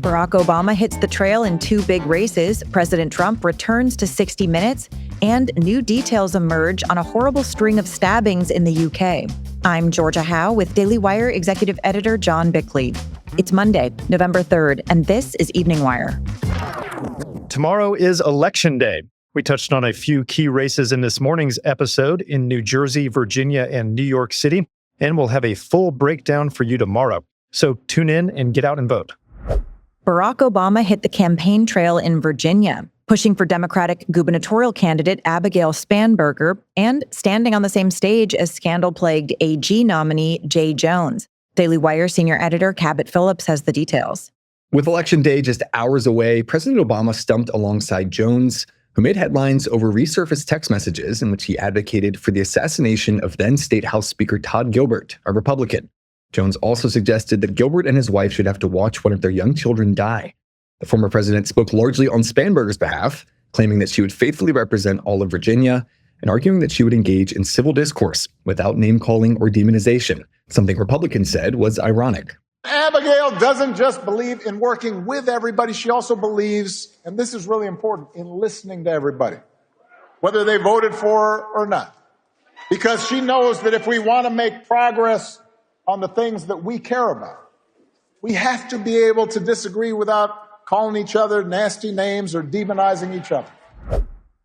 Barack Obama hits the trail in two big races, President Trump returns to 60 Minutes, and new details emerge on a horrible string of stabbings in the UK. I'm Georgia Howe with Daily Wire executive editor John Bickley. It's Monday, November 3rd, and this is Evening Wire. Tomorrow is Election Day. We touched on a few key races in this morning's episode in New Jersey, Virginia, and New York City, and we'll have a full breakdown for you tomorrow. So tune in and get out and vote. Barack Obama hit the campaign trail in Virginia, pushing for Democratic gubernatorial candidate Abigail Spanberger and standing on the same stage as scandal-plagued AG nominee Jay Jones. Daily Wire senior editor Cabot Phillips has the details. With Election Day just hours away, President Obama stumped alongside Jones, who made headlines over resurfaced text messages in which he advocated for the assassination of then State House Speaker Todd Gilbert, a Republican. Jones also suggested that Gilbert and his wife should have to watch one of their young children die. The former president spoke largely on Spanberger's behalf, claiming that she would faithfully represent all of Virginia and arguing that she would engage in civil discourse without name-calling or demonization, something Republicans said was ironic. Abigail doesn't just believe in working with everybody, she also believes, and this is really important, in listening to everybody, whether they voted for her or not. Because she knows that if we want to make progress on the things that we care about, we have to be able to disagree without calling each other nasty names or demonizing each other.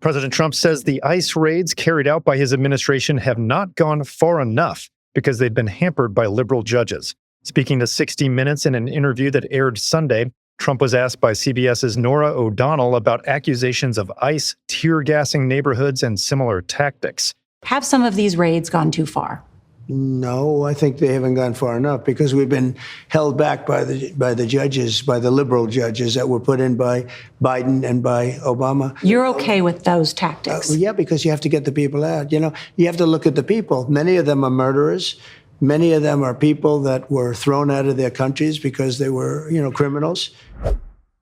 President Trump says the ICE raids carried out by his administration have not gone far enough because they've been hampered by liberal judges. Speaking to 60 Minutes in an interview that aired Sunday, Trump was asked by CBS's Norah O'Donnell about accusations of ICE tear-gassing neighborhoods and similar tactics. Have some of these raids gone too far? No, I think they haven't gone far enough because we've been held back by the judges, by the liberal judges that were put in by Biden and by Obama. You're okay with those tactics? Yeah, because you have to get the people out. You know, you have to look at the people. Many of them are murderers. Many of them are people that were thrown out of their countries because they were, criminals.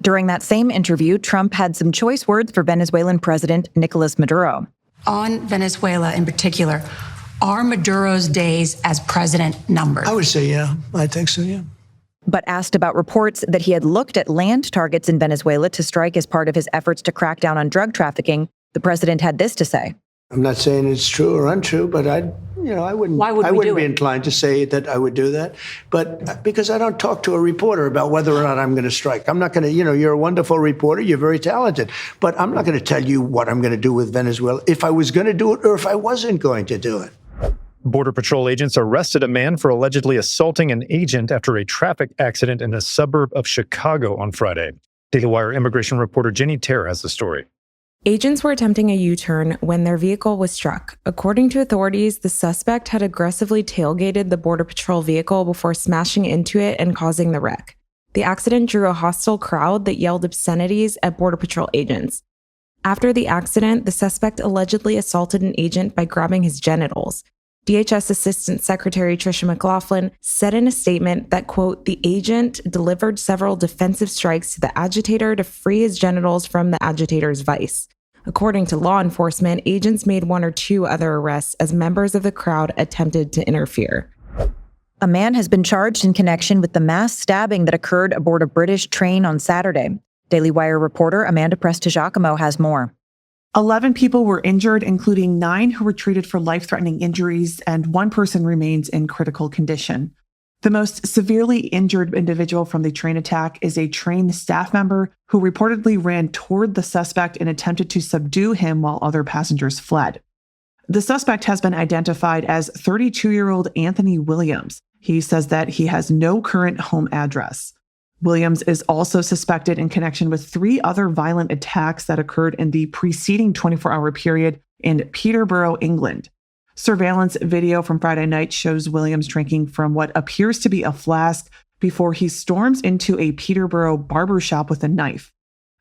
During that same interview, Trump had some choice words for Venezuelan President Nicolas Maduro. On Venezuela in particular, are Maduro's days as president numbered? I would say, yeah. I think so, yeah. But asked about reports that he had looked at land targets in Venezuela to strike as part of his efforts to crack down on drug trafficking, the president had this to say. I'm not saying it's true or untrue, but I wouldn't. Why would I we wouldn't do be it? inclined to say that I would do that, but because I don't talk to a reporter about whether or not I'm going to strike. I'm not going to. You're a wonderful reporter. You're very talented, but I'm not going to tell you what I'm going to do with Venezuela if I was going to do it or if I wasn't going to do it. Border Patrol agents arrested a man for allegedly assaulting an agent after a traffic accident in a suburb of Chicago on Friday. Daily Wire immigration reporter Jenny Terr has the story. Agents were attempting a U-turn when their vehicle was struck. According to authorities, the suspect had aggressively tailgated the Border Patrol vehicle before smashing into it and causing the wreck. The accident drew a hostile crowd that yelled obscenities at Border Patrol agents. After the accident, the suspect allegedly assaulted an agent by grabbing his genitals. DHS Assistant Secretary Tricia McLaughlin said in a statement that, quote, the agent delivered several defensive strikes to the agitator to free his genitals from the agitator's vice. According to law enforcement, agents made one or two other arrests as members of the crowd attempted to interfere. A man has been charged in connection with the mass stabbing that occurred aboard a British train on Saturday. Daily Wire reporter Amanda Prestigiacomo has more. 11 people were injured, including 9 who were treated for life-threatening injuries, and 1 person remains in critical condition. The most severely injured individual from the train attack is a train staff member who reportedly ran toward the suspect and attempted to subdue him while other passengers fled. The suspect has been identified as 32-year-old Anthony Williams. He says that he has no current home address. Williams is also suspected in connection with 3 other violent attacks that occurred in the preceding 24-hour period in Peterborough, England. Surveillance video from Friday night shows Williams drinking from what appears to be a flask before he storms into a Peterborough barbershop with a knife.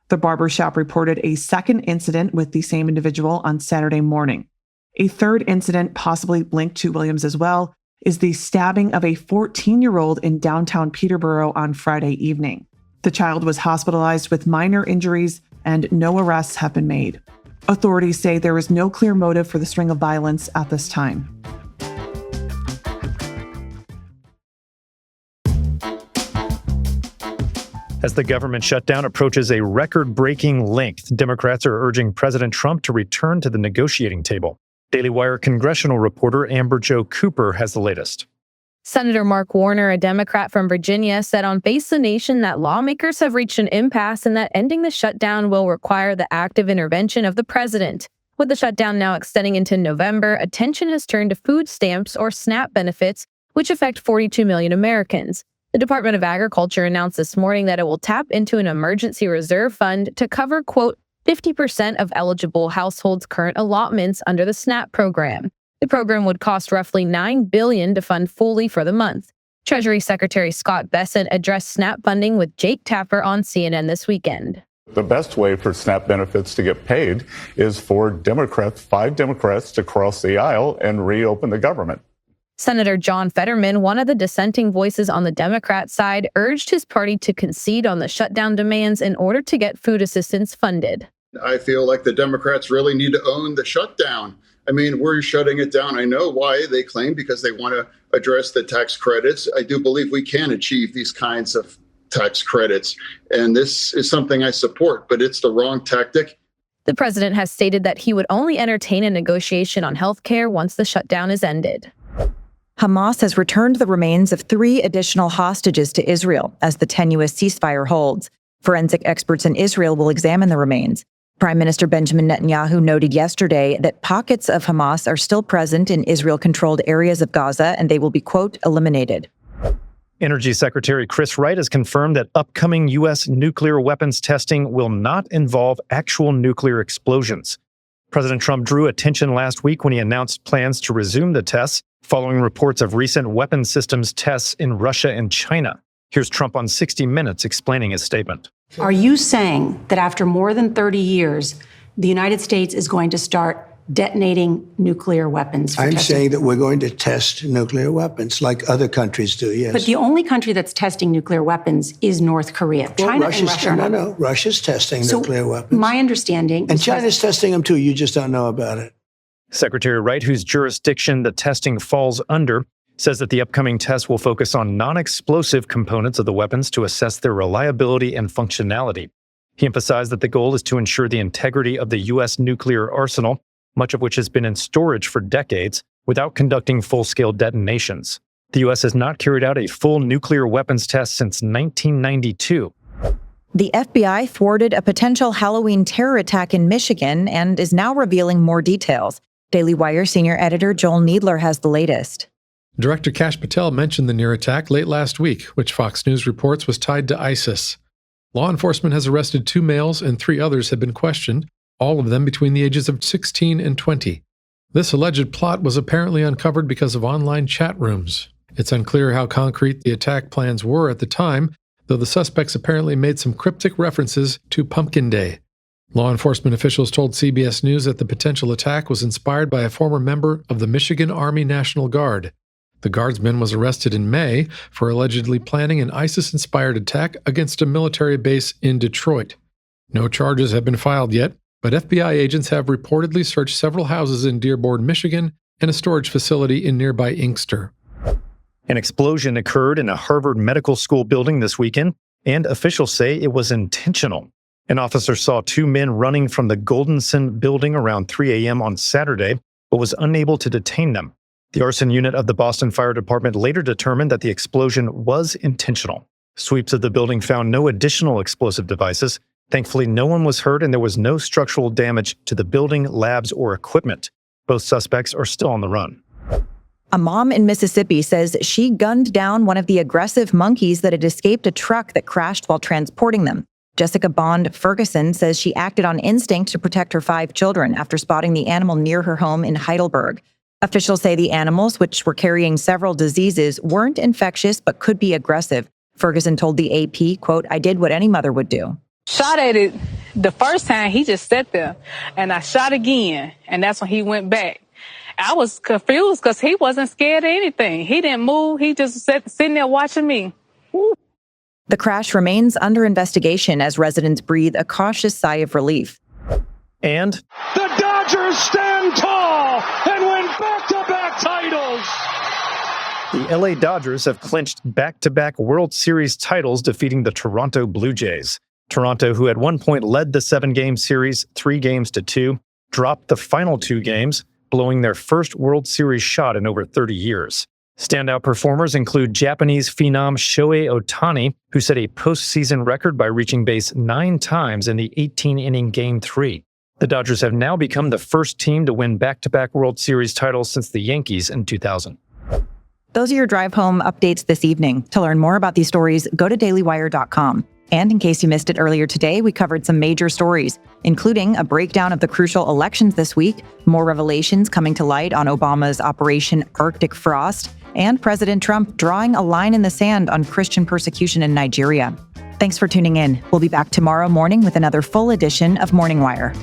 The barbershop reported a second incident with the same individual on Saturday morning. A third incident, possibly linked to Williams as well, is the stabbing of a 14-year-old in downtown Peterborough on Friday evening. The child was hospitalized with minor injuries and no arrests have been made. Authorities say there is no clear motive for the string of violence at this time. As the government shutdown approaches a record-breaking length, Democrats are urging President Trump to return to the negotiating table. Daily Wire congressional reporter Amber Jo Cooper has the latest. Senator Mark Warner, a Democrat from Virginia, said on Face the Nation that lawmakers have reached an impasse and that ending the shutdown will require the active intervention of the president. With the shutdown now extending into November, attention has turned to food stamps or SNAP benefits, which affect 42 million Americans. The Department of Agriculture announced this morning that it will tap into an emergency reserve fund to cover, quote, 50% of eligible households' current allotments under the SNAP program. The program would cost roughly $9 billion to fund fully for the month. Treasury Secretary Scott Bessent addressed SNAP funding with Jake Tapper on CNN this weekend. The best way for SNAP benefits to get paid is for five Democrats to cross the aisle and reopen the government. Senator John Fetterman, one of the dissenting voices on the Democrat side, urged his party to concede on the shutdown demands in order to get food assistance funded. I feel like the Democrats really need to own the shutdown. I mean, we're shutting it down. I know why they claim, because they want to address the tax credits. I do believe we can achieve these kinds of tax credits, and this is something I support, but it's the wrong tactic. The president has stated that he would only entertain a negotiation on health care once the shutdown is ended. Hamas has returned the remains of 3 additional hostages to Israel as the tenuous ceasefire holds. Forensic experts in Israel will examine the remains. Prime Minister Benjamin Netanyahu noted yesterday that pockets of Hamas are still present in Israel-controlled areas of Gaza, and they will be, quote, eliminated. Energy Secretary Chris Wright has confirmed that upcoming U.S. nuclear weapons testing will not involve actual nuclear explosions. President Trump drew attention last week when he announced plans to resume the tests following reports of recent weapon systems tests in Russia and China. Here's Trump on 60 Minutes explaining his statement. Are you saying that after more than 30 years, the United States is going to start detonating nuclear weapons? I'm saying that we're going to test nuclear weapons like other countries do, yes. But the only country that's testing nuclear weapons is North Korea. Well, China and Russia. No, Russia's testing nuclear weapons. My understanding. And China's testing them too. You just don't know about it. Secretary Wright, whose jurisdiction the testing falls under, says that the upcoming tests will focus on non-explosive components of the weapons to assess their reliability and functionality. He emphasized that the goal is to ensure the integrity of the U.S. nuclear arsenal, much of which has been in storage for decades, without conducting full-scale detonations. The U.S. has not carried out a full nuclear weapons test since 1992. The FBI thwarted a potential Halloween terror attack in Michigan and is now revealing more details. Daily Wire senior editor Joel Needler has the latest. Director Kash Patel mentioned the near attack late last week, which Fox News reports was tied to ISIS. Law enforcement has arrested 2 males and 3 others have been questioned, all of them between the ages of 16 and 20. This alleged plot was apparently uncovered because of online chat rooms. It's unclear how concrete the attack plans were at the time, though the suspects apparently made some cryptic references to Pumpkin Day. Law enforcement officials told CBS News that the potential attack was inspired by a former member of the Michigan Army National Guard. The guardsman was arrested in May for allegedly planning an ISIS-inspired attack against a military base in Detroit. No charges have been filed yet, but FBI agents have reportedly searched several houses in Dearborn, Michigan, and a storage facility in nearby Inkster. An explosion occurred in a Harvard Medical School building this weekend, and officials say it was intentional. An officer saw 2 men running from the Goldenson building around 3 a.m. on Saturday, but was unable to detain them. The arson unit of the Boston Fire Department later determined that the explosion was intentional. Sweeps of the building found no additional explosive devices. Thankfully, no one was hurt and there was no structural damage to the building, labs, or equipment. Both suspects are still on the run. A mom in Mississippi says she gunned down one of the aggressive monkeys that had escaped a truck that crashed while transporting them. Jessica Bond Ferguson says she acted on instinct to protect her 5 children after spotting the animal near her home in Heidelberg. Officials say the animals, which were carrying several diseases, weren't infectious but could be aggressive. Ferguson told the AP, quote, "I did what any mother would do." Shot at it the first time, he just sat there, and I shot again, and that's when he went back. I was confused because he wasn't scared of anything. He didn't move. He just sitting there watching me. Woo. The crash remains under investigation as residents breathe a cautious sigh of relief. And the Dodgers stand tall and win back-to-back titles. The LA Dodgers have clinched back-to-back World Series titles, defeating the Toronto Blue Jays. Toronto, who at one point led the 7-game series 3-2, dropped the final 2 games, blowing their first World Series shot in over 30 years. Standout performers include Japanese phenom Shohei Ohtani, who set a postseason record by reaching base 9 times in the 18-inning Game 3. The Dodgers have now become the first team to win back-to-back World Series titles since the Yankees in 2000. Those are your drive home updates this evening. To learn more about these stories, go to dailywire.com. And in case you missed it earlier today, we covered some major stories, including a breakdown of the crucial elections this week, more revelations coming to light on Obama's Operation Arctic Frost, and President Trump drawing a line in the sand on Christian persecution in Nigeria. Thanks for tuning in. We'll be back tomorrow morning with another full edition of Morning Wire.